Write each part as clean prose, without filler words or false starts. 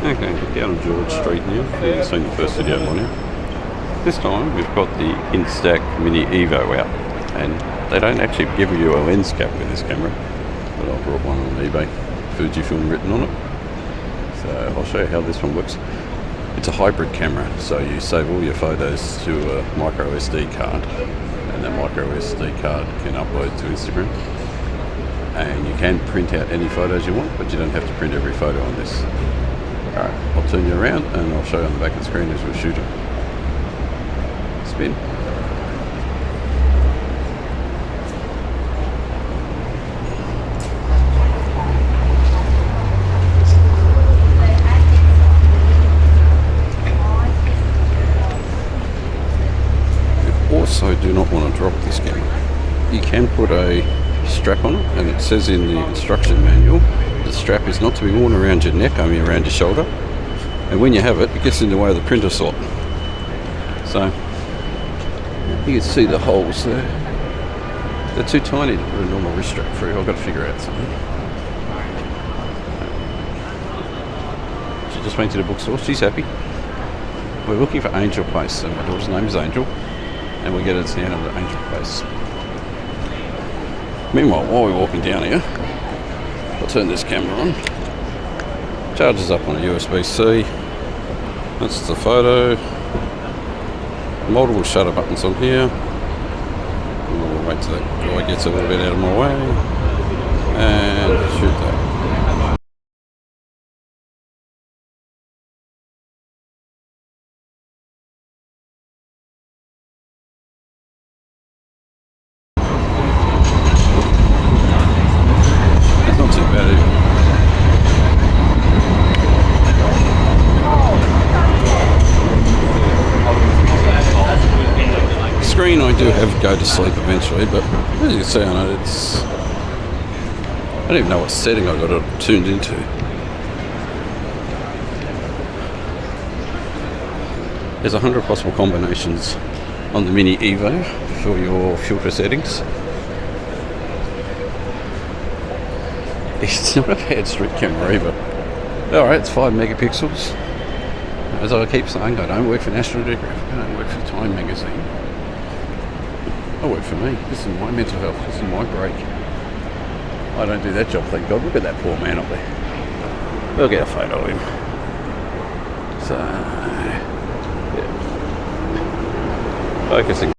Okay, down on George Street now. You've seen the first video on now. This time we've got the Instax Mini EVO out, and they don't actually give you a lens cap with this camera, but I brought one on eBay, Fuji film written on it. So I'll show you how this one works. It's a hybrid camera, so you save all your photos to a micro SD card, and that micro SD card can upload to Instagram. And you can print out any photos you want, but you don't have to print every photo on this. Alright, I'll turn you around and I'll show you on the back of the screen as we're shooting. Spin. You also do not want to drop this camera. You can put a strap on it, and it says in the instruction manual the strap is not to be worn around your neck, only around your shoulder, and when you have it, it gets in the way of the printer slot. So you can see the holes there. They're too tiny to put a normal wrist strap through. I've got to figure out something. She just went to the bookstore. She's happy. We're looking for Angel Place, and my daughter's name is Angel, and we get it down at the Angel Place. Meanwhile, while we're walking down here, I'll turn this camera on. Charges up on a USB-C. That's the photo. Multiple shutter buttons on here. We'll wait till that guy gets a little bit out of my way. And shoot that. Screen I do have go to sleep eventually, but as you can see on it, I don't even know what setting I got it tuned into. There's 100 possible combinations on the Mini EVO for your filter settings. It's not a bad street camera either. Alright, it's 5 megapixels. As I keep saying, I don't work for National Geographic, I don't work for Time magazine. I work for me. This is my mental health. This is my break. I don't do that job, thank God. Look at that poor man up there. We'll get a photo of him. So, yeah. Focusing.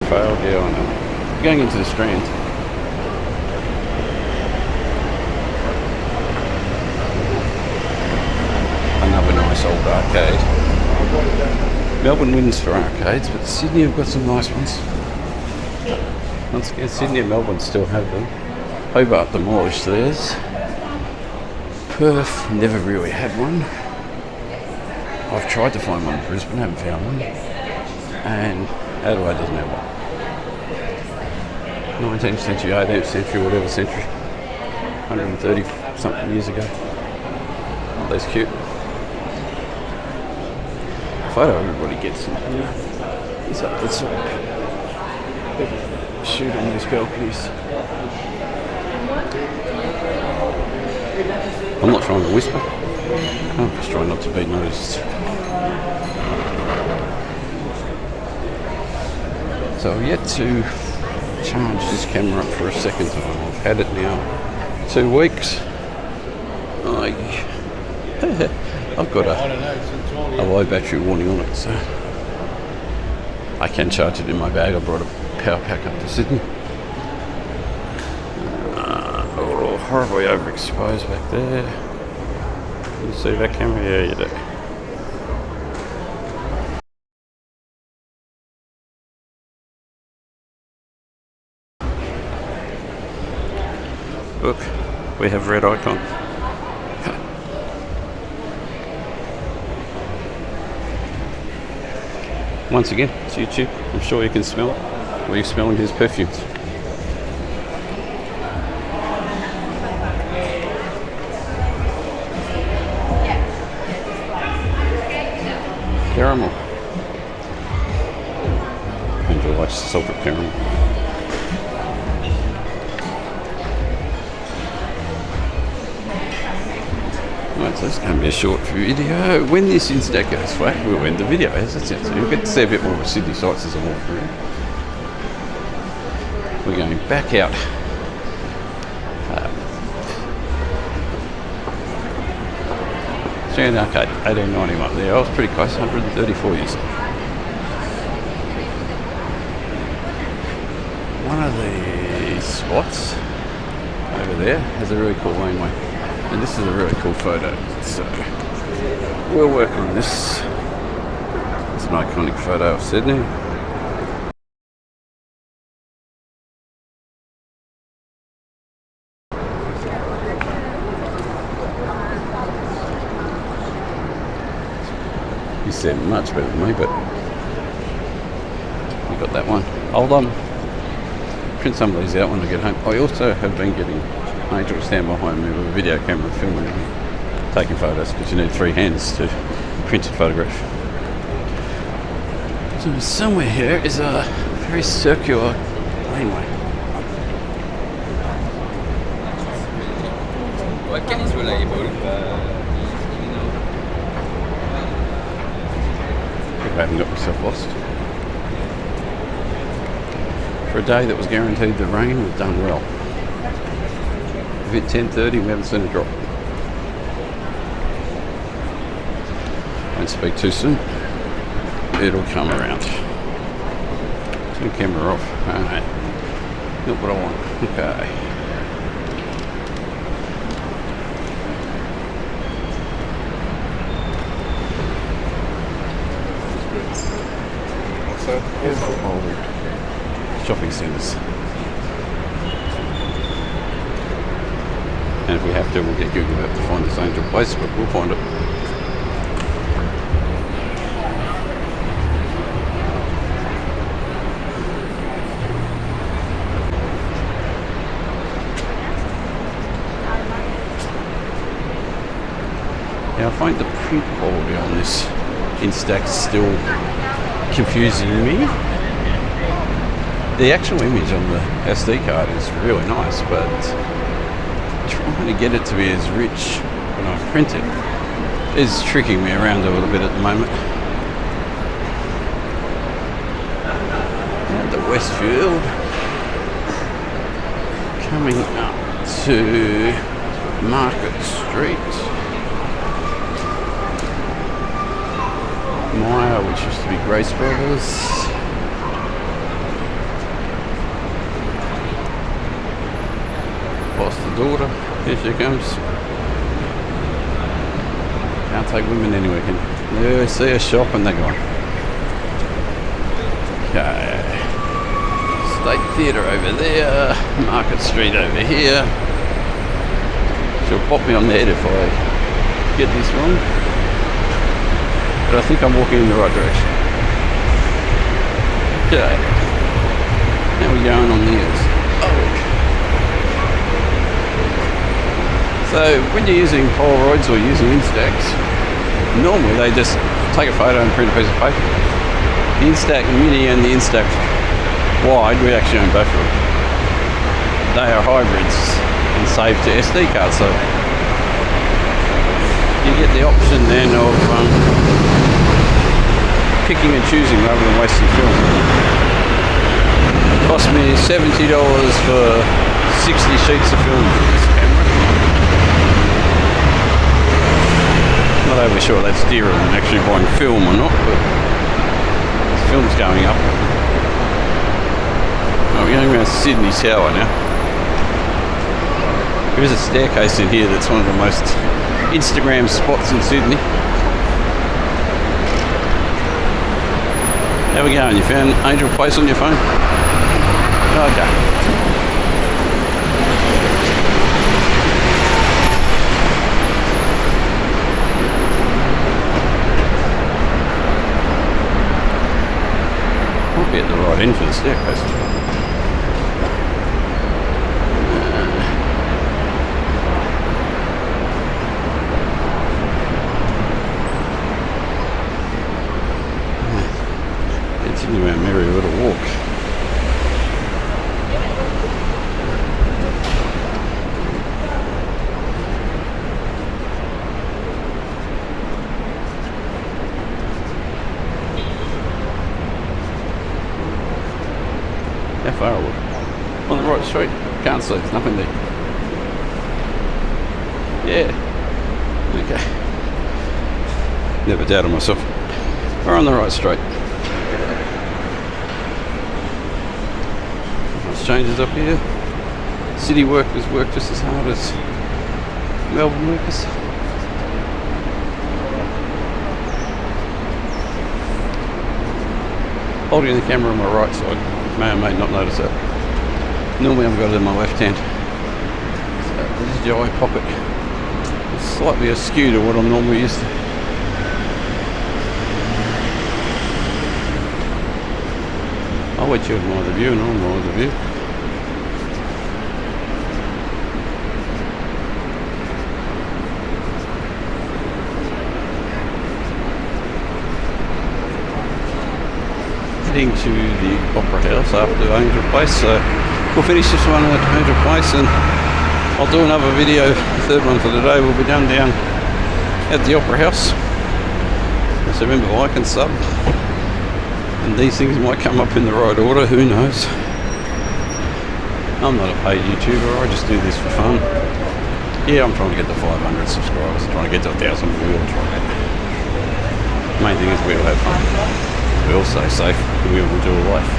Failed, yeah, I know. Going into the Strand. Another nice old arcade. Melbourne wins for arcades, but Sydney have got some nice ones. Once again, Sydney and Melbourne still have them. Hobart demolished theirs. Perth never really had one. I've tried to find one in Brisbane, haven't found one. And Adelaide doesn't have one. 19th century, 18th century, whatever century. 130 something years ago. Not less cute. Photo everybody gets in here. It's up the top. Shoot on these balconies. I'm not trying to whisper. I'm just trying not to be noticed. So I've yet to charge this camera up for a second time. I've had it now 2 weeks. I've got a low battery warning on it, so I can charge it in my bag. I brought a power pack up to Sydney. We're all horribly overexposed back there. You see that camera? Yeah, you do. Look, we have red icon. Once again, it's YouTube. I'm sure you can smell it. Or you're smelling his perfumes. Caramel. Angel likes salted caramel. Right, so it's going to be a short video. When this Instax goes flat, we'll end the video, as it says. So you'll get to see a bit more of Sydney sights as I walk through. We're going back out. Strand Arcade, 1891. There, I was pretty close, 134 years old. One of the spots over there has a really cool laneway. And this is a really cool photo. So we'll work on this. It's an iconic photo of Sydney. You said much better than me, but we got that one. I'll print some of these out when I get home. I also have been getting Angel to stand behind me with a video camera filming me taking photos, because you need 3 hands to print a photograph. So somewhere here is a very circular laneway. I haven't got myself lost. For a day that was guaranteed the rain, we've done well. We've hit 10:30, we haven't seen a drop. Don't speak too soon. It'll come around. Turn the camera off. Alright. Not what I want. Okay. Here's the old shopping centres. And if we have to, we'll get Google Earth to find this Angel place, but we'll find it. Now I find the print quality on this Instax still confusing me. The actual image on the SD card is really nice, but trying to get it to be as rich when I print it is tricking me around a little bit at the moment. And the Westfield, coming up to Market Street. Maya, which used to be Grace Brothers. Foster daughter, here she comes. Can't take women anywhere, can you? They see a shop and they're gone. Okay. State Theatre over there, Market Street over here. She'll pop me on the head if I get this wrong. But I think I'm walking in the right direction. Okay. Now we're going on the hills. Oh. So when you're using Polaroids or using Instax, normally they just take a photo and print a piece of paper. The Instax Mini and the Instax Wide, we actually own both of them. They are hybrids and save to SD cards, so you get the option then of picking and choosing rather than wasting film. It cost me $70 for 60 sheets of film for this camera. Not overly sure that's dearer than actually buying film or not, but the film's going up. Oh, we're going around Sydney Tower now. There is a staircase in here that's one of the most Instagram spots in Sydney. How we going? You found Angel Place on your phone? Okay. Might be at the right end for the staircase. Continue our merry little walk. Can't see, there's nothing there. Yeah. Okay. Never doubted myself. We're on the right straight. Nice changes up here. City workers work just as hard as Melbourne workers. Holding the camera on my right side, may or may not notice that. Normally I've got it in my left hand. So this is the eye pocket. It's slightly askew to what I'm normally used to. I'll let you admire the view and I'll admire the view. Heading to the Opera House after Angel Place, so we'll finish this one at Angel Place and I'll do another video. The third one for today will be done down at the Opera House. So remember, like and sub, and these things might come up in the right order, who knows. I'm not a paid YouTuber, I just do this for fun. Yeah, I'm trying to get to 500 subscribers, trying to get to 1,000, we all try that. Main thing is we all have fun. We all stay safe, and we all enjoy life.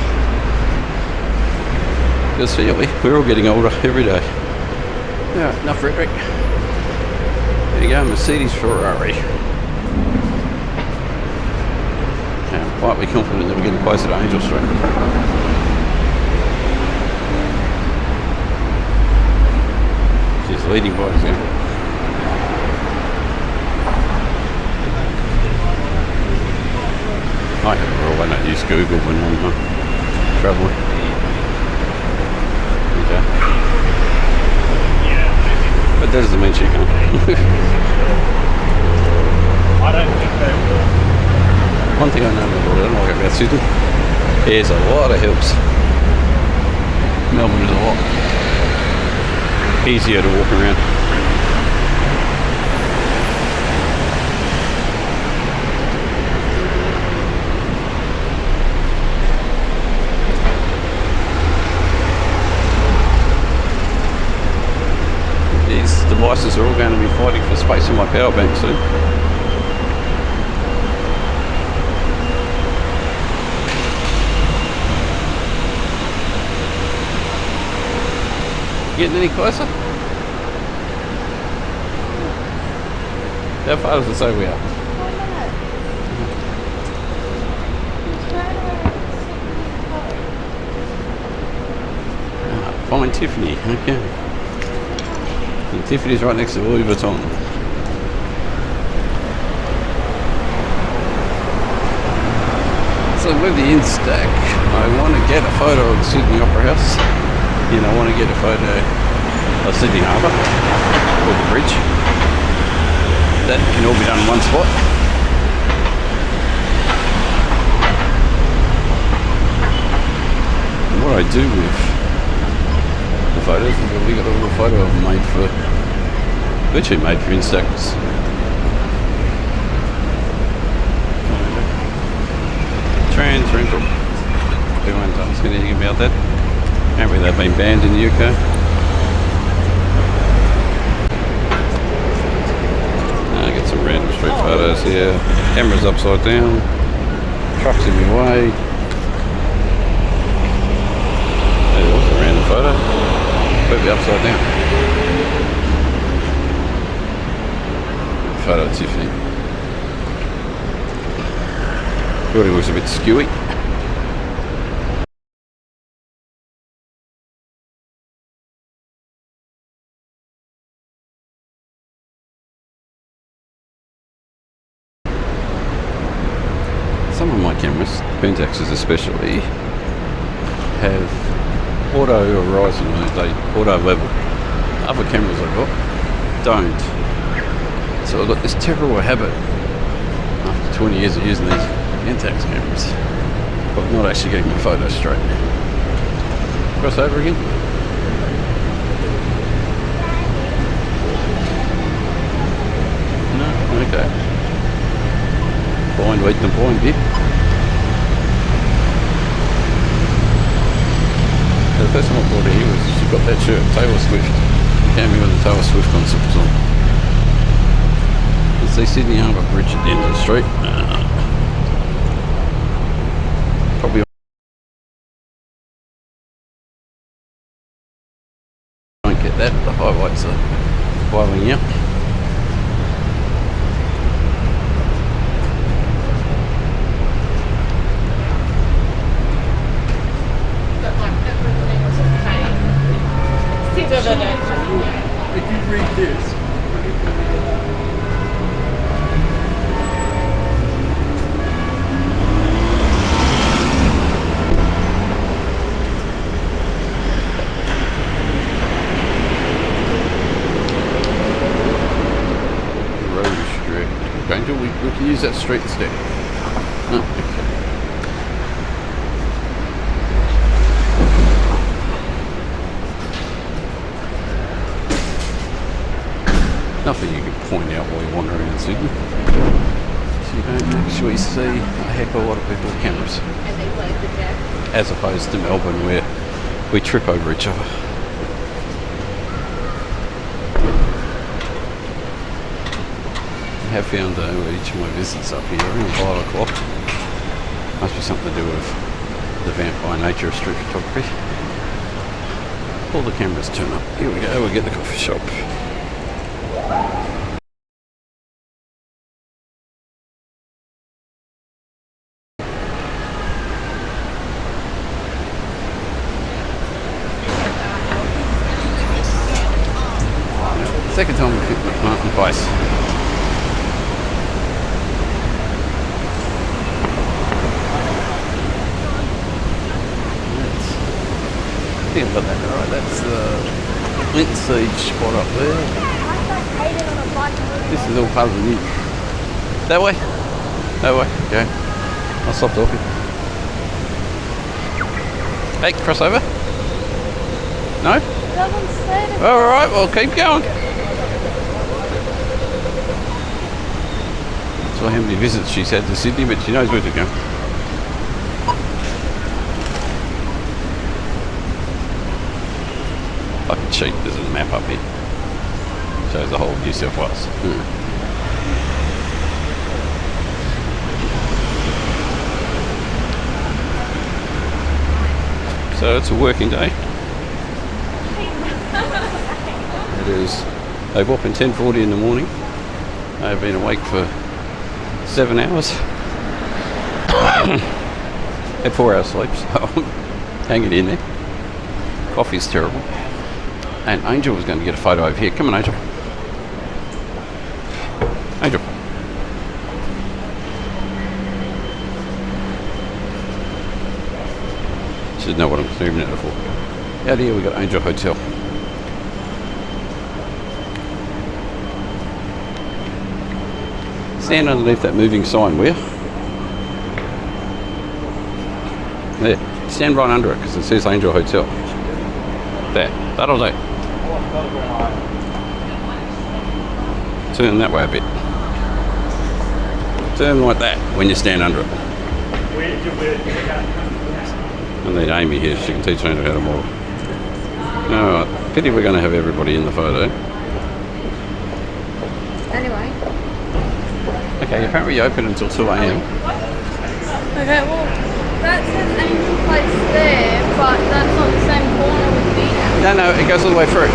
Because we're all getting older every day. Yeah, enough rhetoric. There you go, Mercedes Ferrari. I'm quietly confident that we're getting closer to Angel Street. She's leading by example. I don't use Google when I'm travelling. Okay. But that doesn't mean she can't. I don't think they will. One thing I know about Sydney, there's a lot of hills. Melbourne is a lot easier to walk around. Devices are all going to be fighting for space in my power bank soon. Getting any closer? How far does it say we are? Fine Tiffany, okay. And Tiffany's right next to Louis Vuitton. So with the Instax, I want to get a photo of the Sydney Opera House. And I want to get a photo of Sydney Harbour, or the bridge. That can all be done in one spot. And what I do with the photos is we got a little photo of them made for, virtually made for Instax. Trans rental. Everyone's asking anything about that. Apparently they've been banned in the UK. Get some random street photos here. Camera's upside down. Truck's in my way. There's also a random photo. Completely upside down. Photo of Tiffany. Building looks a bit skewy. Some of my cameras, Pentaxes especially, have auto horizon, they auto level. Other cameras I've got don't. So I've got this terrible habit after 20 years of using these Instax cameras of not actually getting my photos straight. Cross over again. No, okay. Blind leading the blind bit. The first time I bought it here was got that shirt, Taylor Swift. He came here when the Taylor Swift concert was on. It's the Sydney Harbour Bridge at the end of the street. Probably won't get that. The highlights are blowing out. If you read this, Rose Street. Angel, we can use that street instead. No, okay. Nothing you can point out while you wander around Sydney. So you don't actually see a heck of a lot of people with cameras. As opposed to Melbourne where we trip over each other. I have found each of my visits up here around 5 o'clock. Must be something to do with the vamp by nature of street photography. All the cameras turn up. Here we go, we'll get the coffee shop. Second time we've hit Martin Place. I think I've got that right. That's the Flint Siege spot up there. This is all part of the new. That way? That way, okay. I'll stop talking. Hey, cross over? No? Alright, well keep going. That's why how many visits she's had to Sydney, but she knows where to go. Fucking cheap, there's a map up here. Shows the whole of New South Wales. So it's a working day. It is. I woke up at 10:40 in the morning. I've been awake for 7 hours. Had 4 hours sleep, so hanging in there. Coffee's terrible. And Angel was going to get a photo over here. Come on, Angel. Angel. She doesn't know what I'm moving at her for. Out here we got Angel Hotel. Stand underneath that moving sign, will you? There. Stand right under it because it says Angel Hotel. There. That'll do. Turn that way a bit. Turn like that when you stand under it. I need Amy here. She can teach Angel how to model. Alright. Pity we're going to have everybody in the photo. Anyway. Okay, apparently you open until 2 a.m. Okay, well, that says Angel Place there, but that's not the same corner with me now. No, it goes all the way through.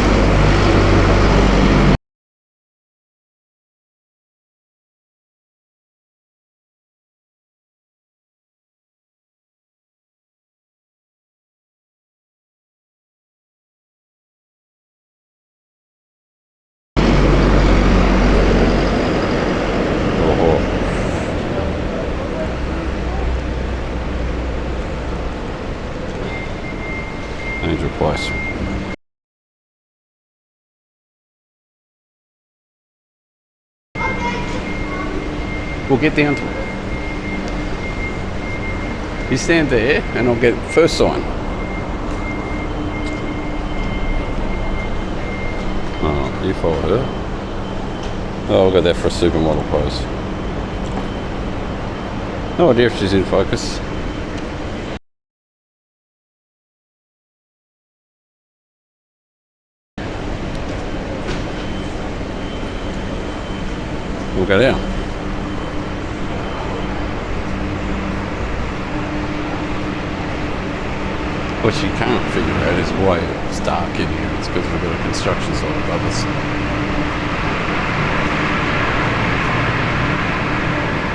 Angel Place. We'll get down to it. You stand there and I'll get first sign. Oh, you follow her. Oh, I'll go there for a supermodel pose. No idea if she's in focus. we'll go down. What you can't figure out is why it's dark in here. It's because we've got a construction site above us.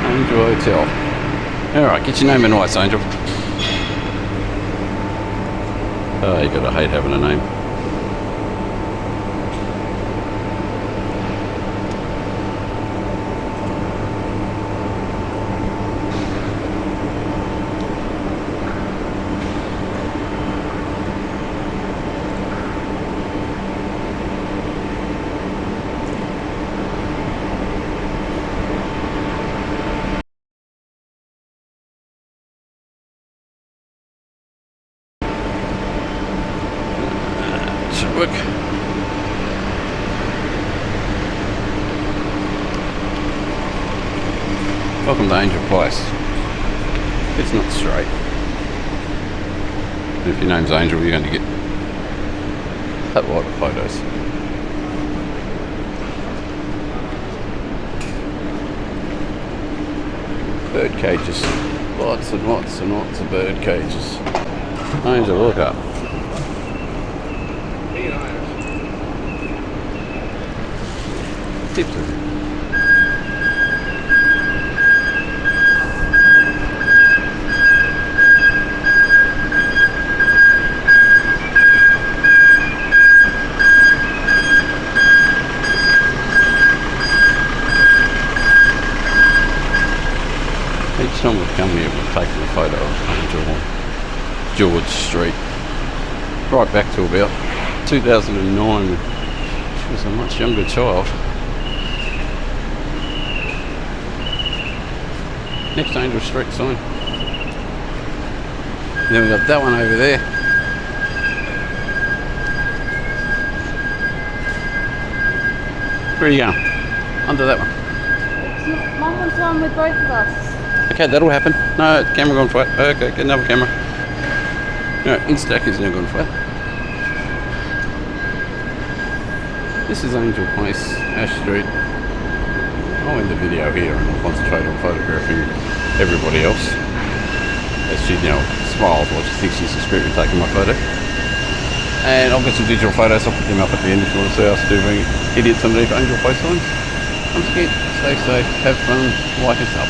Angel Hotel. Alright, get your name in lights, Angel. Oh, you gotta hate having a name. Should work. Welcome to Angel Place. It's not straight. If your name's Angel, you're going to get a lot of photos. Bird cages. Lots and lots and lots of bird cages. Angel, look up. Tips of it. Each time we've come here, we've taken a photo of Angel on George Street. Right back to about 2009. She was a much younger child. Next Angel Street sign. And then we've got that one over there. Where are you going? Under that one. Mum wants one with both of us. Okay, that'll happen. No, camera gone flat. Okay, get another camera. No, Instax is now gone flat. This is Angel Place, Ash Street. I'll end the video here and I'll concentrate on photographing everybody else. As she, smiles while she thinks she's discreet in taking my photo. And I'll get some digital photos, I'll put them up at the end if you want to see us doing idiots underneath Angel Place signs. Once again, stay safe, have fun, like us up.